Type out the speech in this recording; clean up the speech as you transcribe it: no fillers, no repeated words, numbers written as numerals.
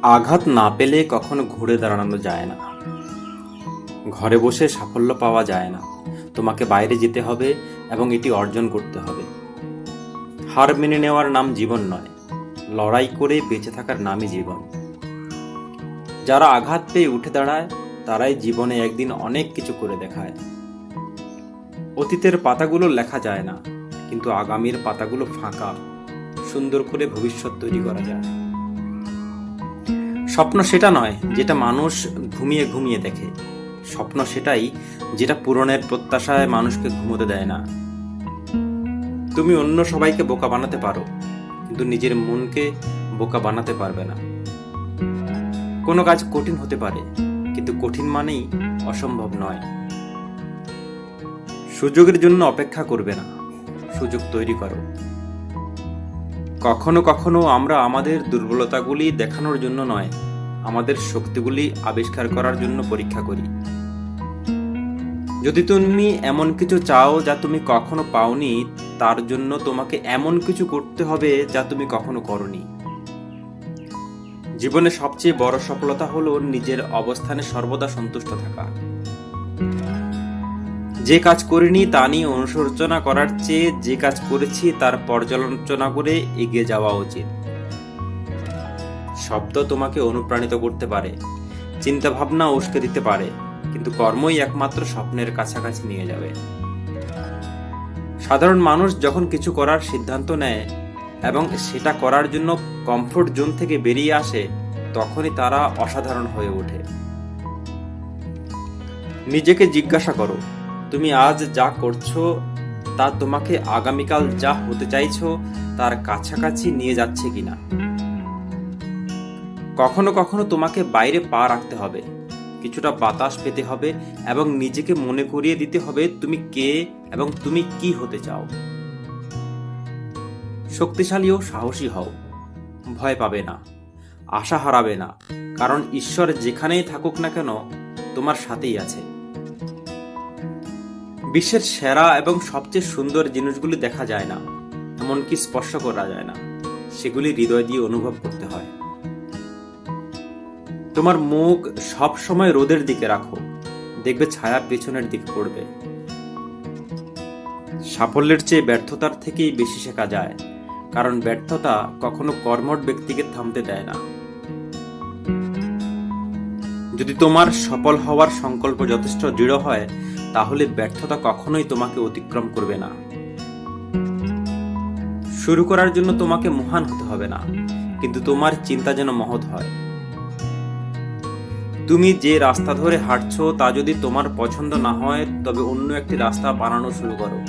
আঘাত না পেলে কখনো ঘুরে দাঁড়ানো যায় না। ঘরে বসে সাফল্য পাওয়া যায় না। তোমাকে বাইরে যেতে হবে এবং এটি অর্জন করতে হবে। হার মেনে নেওয়ার নাম জীবন নয়, লড়াই করে বেঁচে থাকার নামই জীবন। যারা আঘাত পেয়ে উঠে দাঁড়ায় তারাই জীবনে একদিন অনেক কিছু করে দেখায়। অতীতের পাতাগুলো লেখা যায় না, কিন্তু আগামীর পাতাগুলো ফাঁকা, সুন্দর করে ভবিষ্যৎ তৈরি করা যায়। স্বপ্ন সেটা নয় যেটা মানুষ ঘুমিয়ে ঘুমিয়ে দেখে। স্বপ্ন সেটাই যেটা পূরণের প্রত্যাশায় মানুষকে ঘুমোতে দেয় না। তুমি অন্য সবাইকে বোকা বানাতে পারো, কিন্তু নিজের মনকে বোকা বানাতে পারবে না। কোনো কাজ কঠিন হতে পারে, কিন্তু কঠিন মানেই অসম্ভব নয়। সুযোগের জন্য অপেক্ষা করবে না, সুযোগ তৈরি করো। কখনো কখনো আমরা আমাদের দুর্বলতাগুলি দেখানোর জন্য নয়, আমাদের শক্তিগুলি আবিষ্কার করার জন্য পরীক্ষা করি। যদি তুমি এমন কিছু চাও যা তুমি কখনো পাওনি, তার জন্য তোমাকে এমন কিছু করতে হবে যা তুমি কখনো করনি। জীবনে সবচেয়ে বড় সফলতা হলো নিজের অবস্থানে সর্বদা সন্তুষ্ট থাকা। যে কাজ করিনি তা নিয়ে অনুশোচনা করার চেয়ে যে কাজ করেছি তার পর্যালোচনা করে এগিয়ে যাওয়া উচিত। শব্দ তোমাকে অনুপ্রাণিত করতে পারে, চিন্তা ভাবনা উস্কে দিতে পারে, কিন্তু কর্মই একমাত্র স্বপ্নের কাছাকাছি নিয়ে যাবে। সাধারণ মানুষ যখন কিছু করার সিদ্ধান্ত নেয় এবং সেটা করার জন্য কমফোর্ট জোন থেকে বেরিয়ে আসে, তখনই তারা অসাধারণ হয়ে ওঠে। নিজেকে জিজ্ঞাসা করো, তুমি আজ যা করছো তা তোমাকে আগামীকাল যা হতে চাইছো তার কাছাকাছি নিয়ে যাচ্ছে কিনা। কখনো কখনো তোমাকে বাইরে পা রাখতে হবে, কিছুটা বাতাস পেতে হবে এবং নিজেকে মনে করিয়ে দিতে হবে তুমি কে এবং তুমি কি হতে চাও। শক্তিশালী ও সাহসী হও, ভয় পাবে না, আশা হারাবে না, কারণ ঈশ্বর যেখানেই থাকুক না কেন তোমার সাথেই আছে। বিশ্বের সেরা এবং সবচেয়ে সুন্দর জিনিসগুলি দেখা যায় না, এমনকি স্পর্শ করা যায় না, সেগুলি হৃদয় দিয়ে অনুভব করতে হয়। তোমার মুখ সব সময় রোদের দিকে রাখো, দেখবে ছায়া পেছনের দিকে পড়বে। সাফল্যের চেয়ে ব্যর্থতার থেকেই বেশি শেখা যায়, কারণ ব্যর্থতা কখনো কর্মঠ ব্যক্তিকে থামতে দেয় না। যদি তোমার সফল হওয়ার সংকল্প যথেষ্ট দৃঢ় হয়, তাহলে ব্যর্থতা কখনোই তোমাকে অতিক্রম করবে না। শুরু করার জন্য তোমাকে মহান হতে হবে না, কিন্তু তোমার চিন্তা যেন মহৎ হয়। তুমি যে রাস্তা ধরে হাঁটছো তা যদি তোমার পছন্দ না হয়, তবে অন্য একটি রাস্তা বানানো শুরু করো।